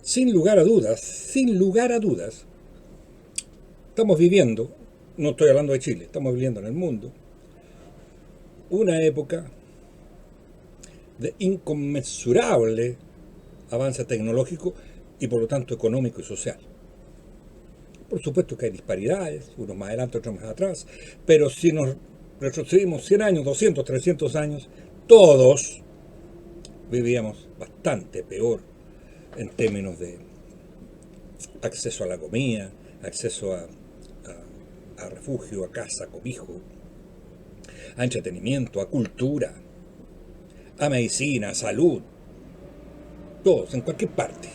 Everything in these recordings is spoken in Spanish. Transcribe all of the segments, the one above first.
sin lugar a dudas, estamos viviendo, no estoy hablando de Chile, estamos viviendo en el mundo, una época de inconmensurable avance tecnológico y por lo tanto económico y social. Por supuesto que hay disparidades, unos más adelante, otros más atrás, pero si nos retrocedimos 100 años, 200, 300 años, todos vivíamos bastante peor en términos de acceso a la comida, acceso a refugio, a casa, a cobijo, a entretenimiento, a cultura, a medicina, a salud, todos, en cualquier parte.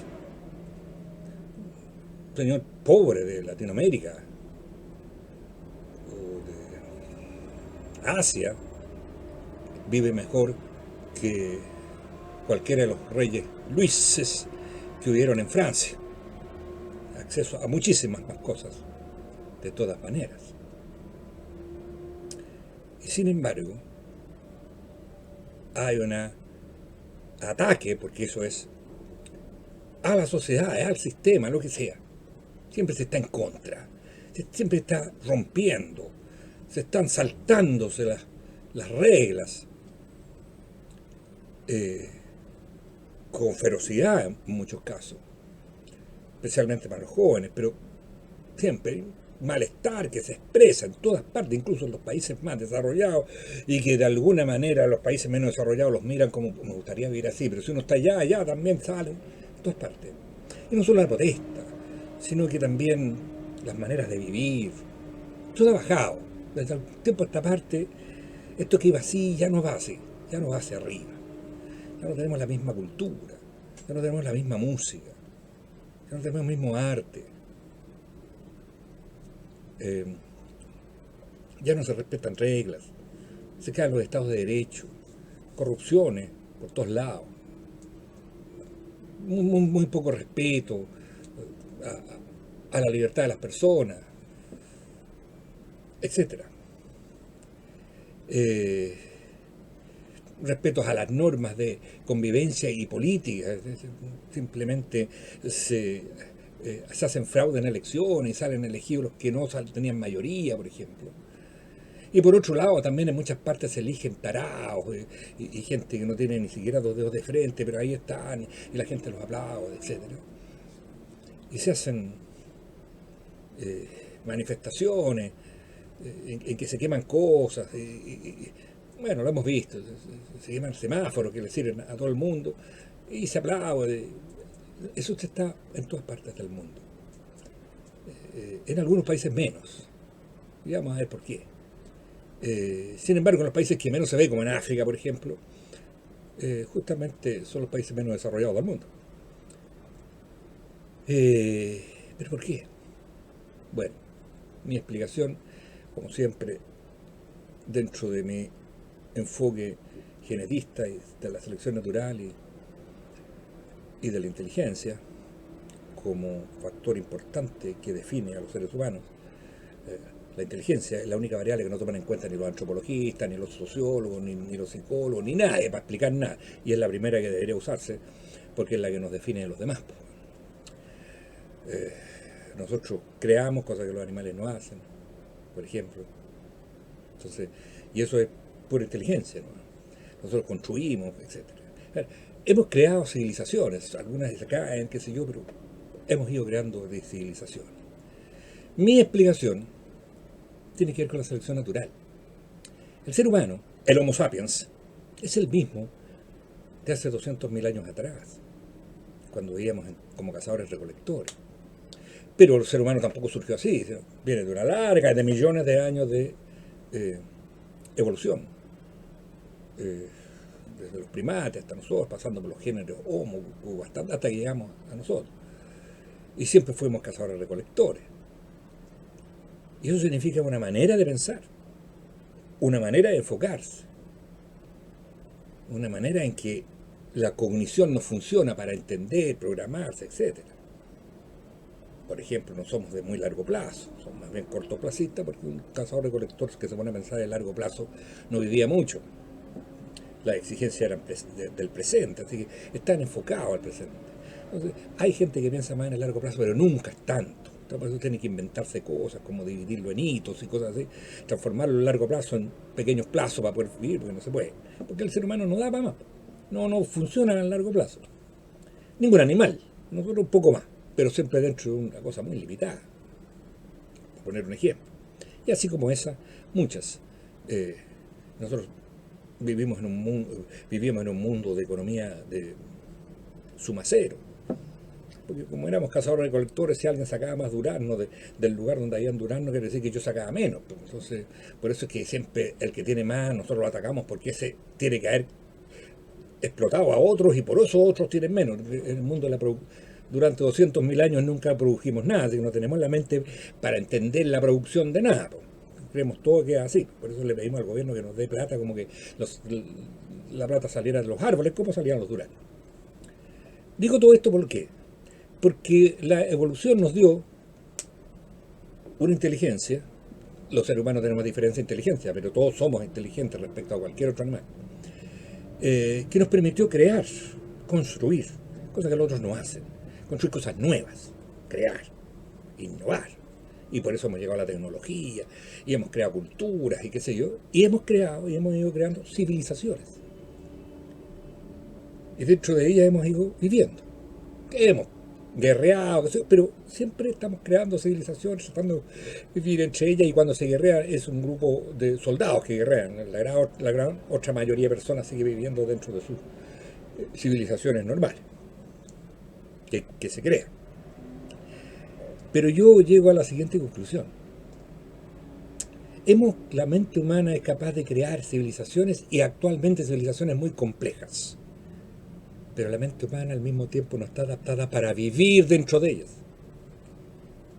Un señor pobre de Latinoamérica o de Asia vive mejor que cualquiera de los reyes Luises que hubieron en Francia. Acceso a muchísimas más cosas, de todas maneras. Y sin embargo, hay un ataque, porque eso es, a la sociedad, al sistema, lo que sea. Siempre se está en contra, siempre está rompiendo, se están saltándose las reglas con ferocidad en muchos casos, especialmente para los jóvenes, pero siempre hay malestar que se expresa en todas partes, incluso en los países más desarrollados, y que de alguna manera los países menos desarrollados los miran como me gustaría vivir así, pero si uno está allá también sale, en todas partes. Y no solo la protesta, sino que también las maneras de vivir. Todo ha bajado. Desde el tiempo a esta parte, esto que iba así ya no va así, ya no va hacia arriba. Ya no tenemos la misma cultura, ya no tenemos la misma música, ya no tenemos el mismo arte. Ya no se respetan reglas, se caen los estados de derecho, corrupciones por todos lados, muy poco respeto a la libertad de las personas, etcétera. Respetos a las normas de convivencia y política. Simplemente se hacen fraude en elecciones y salen elegidos los que no tenían mayoría, por ejemplo. Y por otro lado, también en muchas partes se eligen tarados y gente que no tiene ni siquiera dos dedos de frente, pero ahí están y la gente los aplaude, etcétera. Y se hacen manifestaciones en que se queman cosas. Bueno, lo hemos visto, se queman semáforos que le sirven a todo el mundo y se aplaude. Eso está en todas partes del mundo. En algunos países menos. Y vamos a ver por qué. Sin embargo, en los países que menos se ve, como en África, por ejemplo, justamente son los países menos desarrollados del mundo. ¿Pero por qué? Bueno, mi explicación, como siempre, dentro de mi enfoque genetista y de la selección natural y de la inteligencia, como factor importante que define a los seres humanos, la inteligencia es la única variable que no toman en cuenta ni los antropologistas, ni los sociólogos, ni los psicólogos, ni nadie para explicar nada. Y es la primera que debería usarse porque es la que nos define de los demás. Nosotros creamos cosas que los animales no hacen, por ejemplo. Entonces, y eso es pura inteligencia, ¿no? Nosotros construimos, etc. Hemos creado civilizaciones, algunas se caen, qué sé yo, pero hemos ido creando civilizaciones. Mi explicación tiene que ver con la selección natural. El ser humano, el Homo sapiens, es el mismo de hace 200.000 años atrás, cuando vivíamos como cazadores-recolectores. Pero el ser humano tampoco surgió así, viene de una larga, de millones de años de evolución. Desde los primates hasta nosotros, pasando por los géneros Homo, hasta que llegamos a nosotros. Y siempre fuimos cazadores-recolectores. Y eso significa una manera de pensar, una manera de enfocarse, una manera en que la cognición no funciona para entender, programarse, etc. Por ejemplo, no somos de muy largo plazo, somos más bien cortoplacistas, porque un cazador-recolector que se pone a pensar de largo plazo no vivía mucho. Las exigencias eran del presente, así que están enfocados al presente. Entonces, hay gente que piensa más en el largo plazo, pero nunca es tanto. Entonces, por eso tiene que inventarse cosas, como dividirlo en hitos y cosas así, transformarlo en largo plazo en pequeños plazos para poder vivir, porque no se puede. Porque el ser humano no da para más. No funciona a largo plazo. Ningún animal, nosotros un poco más, pero siempre dentro de una cosa muy limitada, por poner un ejemplo. Y así como esa, muchas. Eh, nosotros vivíamos en un mundo de economía de suma cero. Porque como éramos cazadores recolectores, si alguien sacaba más durazno del lugar donde habían durazno, quiere decir que yo sacaba menos. Pues. Entonces, por eso es que siempre el que tiene más, nosotros lo atacamos porque ese tiene que haber explotado a otros y por eso otros tienen menos. En el mundo de la durante 200.000 años nunca produjimos nada, así que no tenemos la mente para entender la producción de nada. Pues. Creemos todo que es así. Por eso le pedimos al gobierno que nos dé plata, como que la plata saliera de los árboles, como salían los duraznos. Digo todo esto ¿por qué? Porque la evolución nos dio una inteligencia. Los seres humanos tenemos diferencia de inteligencia, pero todos somos inteligentes respecto a cualquier otro animal. Que nos permitió crear, construir, cosas que los otros no hacen. Construir cosas nuevas, crear, innovar. Y por eso hemos llegado a la tecnología, y hemos creado culturas, y qué sé yo, y hemos creado, y hemos ido creando civilizaciones. Y dentro de ellas hemos ido viviendo. Hemos guerreado, pero siempre estamos creando civilizaciones, tratando de vivir entre ellas, y cuando se guerrea es un grupo de soldados que guerrean. La gran otra mayoría de personas sigue viviendo dentro de sus civilizaciones normales, que se crean. Pero yo llego a la siguiente conclusión. La mente humana es capaz de crear civilizaciones y actualmente civilizaciones muy complejas. Pero la mente humana al mismo tiempo no está adaptada para vivir dentro de ellas.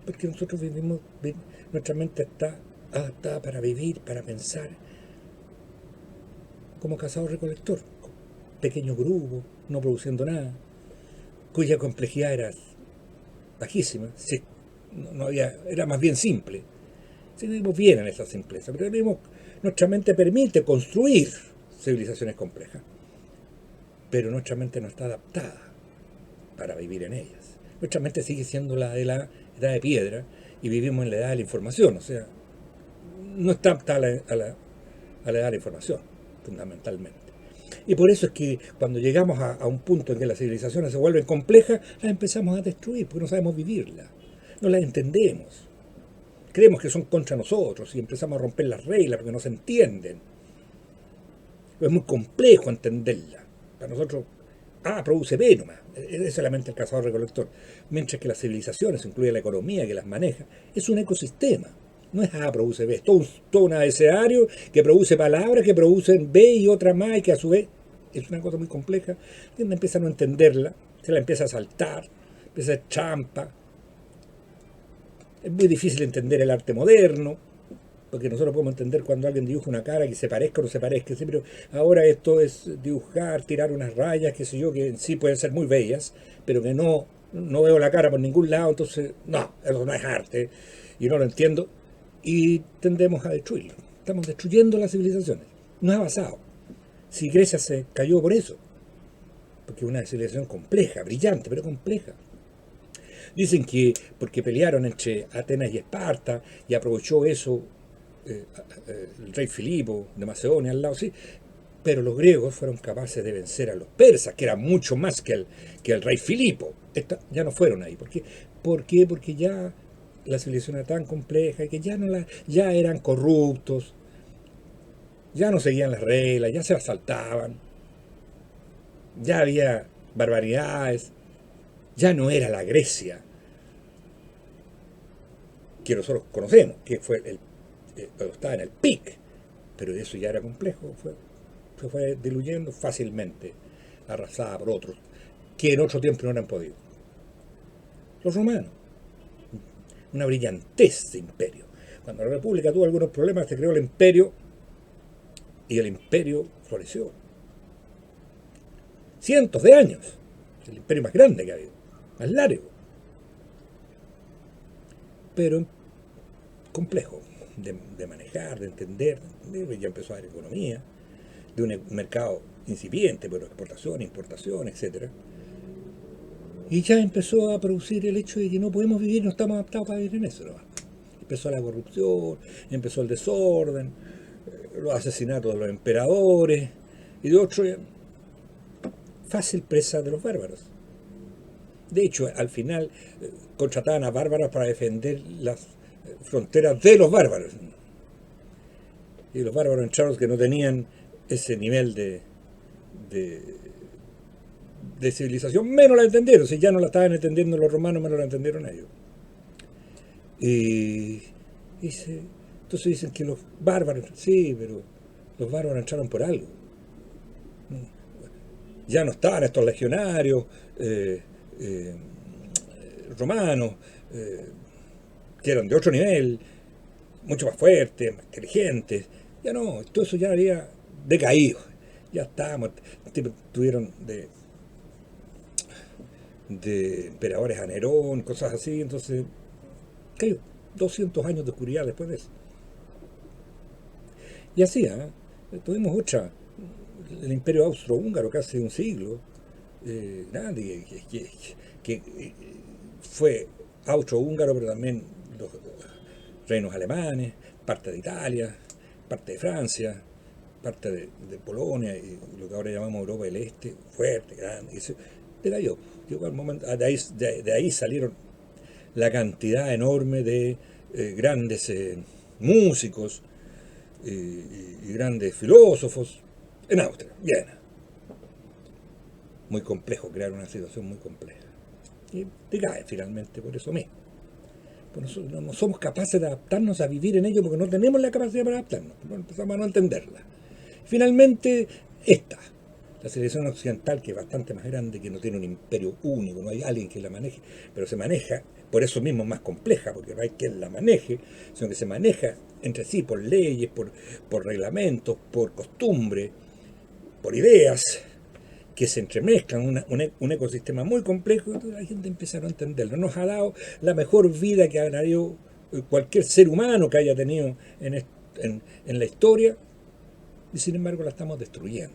Porque nosotros nuestra mente está adaptada para vivir, para pensar, como cazador-recolector, pequeños grupos, no produciendo nada, cuya complejidad era bajísima, sí, no había, era más bien simple. Sí, vivimos bien en esa simpleza, pero nuestra mente permite construir civilizaciones complejas, pero nuestra mente no está adaptada para vivir en ellas. Nuestra mente sigue siendo la de la edad de piedra y vivimos en la edad de la información, o sea, no está apta a la edad de la información, fundamentalmente. Y por eso es que cuando llegamos a un punto en que las civilizaciones se vuelven complejas, las empezamos a destruir, porque no sabemos vivirlas, no las entendemos. Creemos que son contra nosotros y empezamos a romper las reglas porque no se entienden. Es muy complejo entenderlas. Para nosotros, produce B nomás. Es solamente el cazador-recolector. Mientras que las civilizaciones, incluye la economía que las maneja, es un ecosistema. No es A produce B, es todo un abecedario que produce palabras que producen B y otra más y que a su vez es una cosa muy compleja. Y uno empieza a no entenderla, se la empieza a saltar, empieza a hacer trampa. Es muy difícil entender el arte moderno, porque nosotros podemos entender cuando alguien dibuja una cara que se parezca o no se parezca, ¿sí? Pero ahora esto es dibujar, tirar unas rayas, qué sé yo, que en sí pueden ser muy bellas, pero que no veo la cara por ningún lado, entonces, no, eso no es arte, y no lo entiendo, y tendemos a destruirlo. Estamos destruyendo las civilizaciones. No ha pasado. Si Grecia se cayó por eso, porque es una civilización compleja, brillante, pero compleja. Dicen que porque pelearon entre Atenas y Esparta y aprovechó eso el rey Filipo de Macedonia al lado, sí, pero los griegos fueron capaces de vencer a los persas, que eran mucho más que el rey Filipo. Ya no fueron ahí. ¿Por qué? Porque ya la civilización era tan compleja que ya eran corruptos, ya no seguían las reglas, ya se las saltaban, ya había barbaridades, ya no era la Grecia que nosotros conocemos, que fue cuando estaba en el pic, pero eso ya era complejo, se fue diluyendo fácilmente, arrasada por otros, que en otro tiempo no eran podido. Los romanos, una brillantez de imperio. Cuando la República tuvo algunos problemas, se creó el imperio, y el imperio floreció. Cientos de años, el imperio más grande que ha habido, más largo, pero complejo de manejar, de entender. Ya empezó a haber economía, de un mercado incipiente, pero exportación, importación, etc. Y ya empezó a producir el hecho de que no podemos vivir, no estamos adaptados para vivir en eso, ¿no? Empezó la corrupción, empezó el desorden, los asesinatos de los emperadores y de otros, fácil presa de los bárbaros. De hecho, al final contrataban a bárbaros para defender las fronteras de los bárbaros. Y los bárbaros entraron que no tenían ese nivel de, de civilización, menos la entendieron. Si ya no la estaban entendiendo los romanos, menos la entendieron ellos. Y, entonces dicen que los bárbaros, sí, pero los bárbaros entraron por algo. Ya no estaban estos legionarios eh, romanos, eh, que eran de otro nivel, mucho más fuertes, más inteligentes. Ya no, todo eso ya había decaído. Ya estábamos, tuvieron de emperadores a Nerón, cosas así, entonces cayó 200 años de oscuridad después de eso. Y así, ¿eh? Tuvimos otra, el imperio austrohúngaro, casi un siglo, grande, que fue austrohúngaro, pero también los reinos alemanes, parte de Italia, parte de Francia, parte de Polonia y lo que ahora llamamos Europa del Este, fuerte, grande, y se decayó. Llegó al momento, de ahí salieron la cantidad enorme de grandes músicos y grandes filósofos en Austria, Viena. Muy complejo, crear una situación muy compleja. Y decae finalmente por eso mismo. Pues nosotros no somos capaces de adaptarnos a vivir en ello porque no tenemos la capacidad para adaptarnos, no empezamos a no entenderla. Finalmente, la civilización occidental, que es bastante más grande, que no tiene un imperio único, no hay alguien que la maneje, pero se maneja, por eso mismo más compleja, porque no hay quien la maneje, sino que se maneja entre sí por leyes, por reglamentos, por costumbre, por ideas, que se entremezclan, un ecosistema muy complejo, y la gente empieza a no entenderlo. Nos ha dado la mejor vida que ha dado cualquier ser humano que haya tenido en la historia, y sin embargo la estamos destruyendo.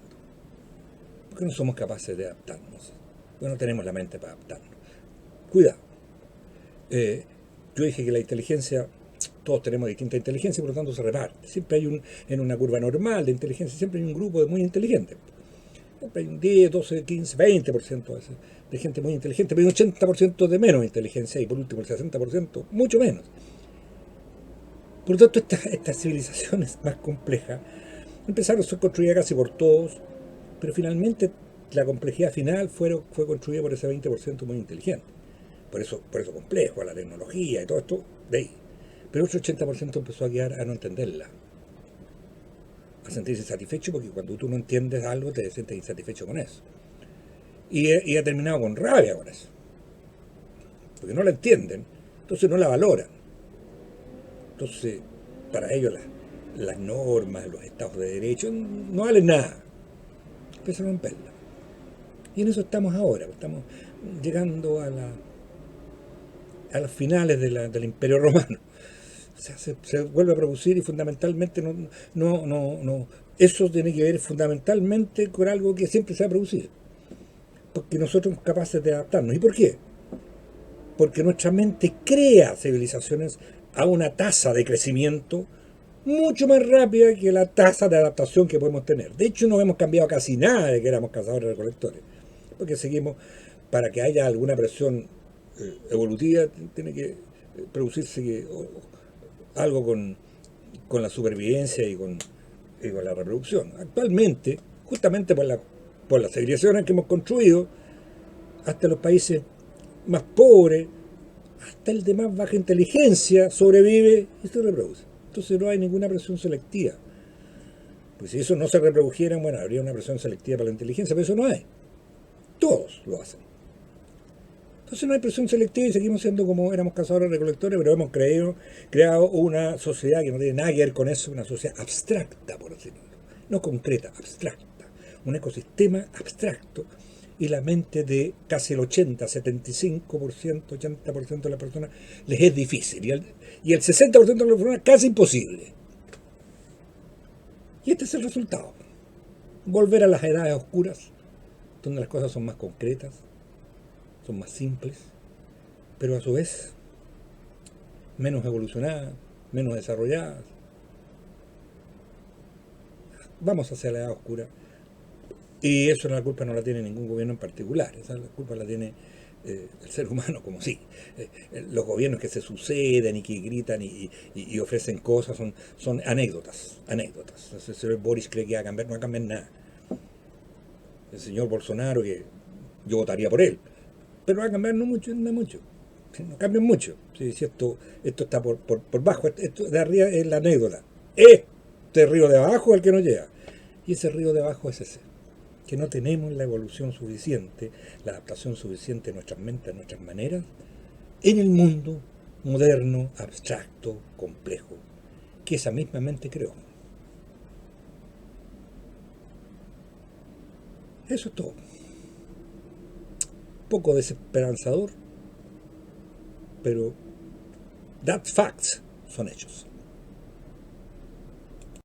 Porque no somos capaces de adaptarnos. Porque no tenemos la mente para adaptarnos. Cuidado. Yo dije que la inteligencia, todos tenemos distinta inteligencia y por lo tanto se reparte. Siempre hay en una curva normal de inteligencia, siempre hay un grupo de muy inteligentes. Siempre hay un 10, 12, 15, 20% de gente muy inteligente, pero hay un 80% de menos inteligencia y por último el 60% mucho menos. Por lo tanto, estas civilizaciones más complejas empezaron a ser construidas casi por todos, pero finalmente la complejidad final fue construida por ese 20% muy inteligente. Por eso complejo, la tecnología y todo esto, de ahí. Pero otro 80% empezó a quedar a no entenderla, a sentirse satisfecho, porque cuando tú no entiendes algo te sientes insatisfecho con eso. Y ha terminado con rabia con eso. Porque no la entienden, entonces no la valoran. Entonces, para ellos las normas, los estados de derecho no valen nada. Empiezan a romperla. Y en eso estamos ahora, estamos llegando a las finales del Imperio Romano. O sea, se vuelve a producir y fundamentalmente eso tiene que ver fundamentalmente con algo que siempre se va a producir. Porque nosotros somos capaces de adaptarnos. ¿Y por qué? Porque nuestra mente crea civilizaciones a una tasa de crecimiento mucho más rápida que la tasa de adaptación que podemos tener. De hecho, no hemos cambiado casi nada de que éramos cazadores recolectores, porque seguimos, para que haya alguna presión evolutiva, tiene que producirse algo con la supervivencia y con la reproducción. Actualmente, justamente por las civilizaciones que hemos construido, hasta los países más pobres, hasta el de más baja inteligencia sobrevive y se reproduce. Entonces no hay ninguna presión selectiva. Pues si eso no se reprodujera, bueno, habría una presión selectiva para la inteligencia, pero eso no hay. Todos lo hacen. Entonces no hay presión selectiva y seguimos siendo como éramos cazadores recolectores, pero hemos creado una sociedad que no tiene nada que ver con eso, una sociedad abstracta, por decirlo. No concreta, abstracta. Un ecosistema abstracto. Y la mente de casi el 80, 75%, 80% de las personas les es difícil. Y el 60% de las personas casi imposible. Y este es el resultado. Volver a las edades oscuras, donde las cosas son más concretas, son más simples, pero a su vez menos evolucionadas, menos desarrolladas. Vamos hacia la edad oscura. Y eso la culpa no la tiene ningún gobierno en particular, esa la culpa la tiene el ser humano, como sí. Los gobiernos que se suceden y que gritan y ofrecen cosas son anécdotas, anécdotas. El señor Boris cree que va a cambiar, no va a cambiar nada. El señor Bolsonaro, que yo votaría por él, pero va a cambiar no mucho, no mucho. No cambian mucho. Sí, si esto está por bajo, esto de arriba es la anécdota. Este río de abajo es el que nos llega. Y ese río de abajo es ese. Que no tenemos la evolución suficiente, la adaptación suficiente de nuestras mentes, de nuestras maneras, en el mundo moderno, abstracto, complejo, que esa misma mente creó. Eso es todo. Poco desesperanzador, pero that facts son hechos.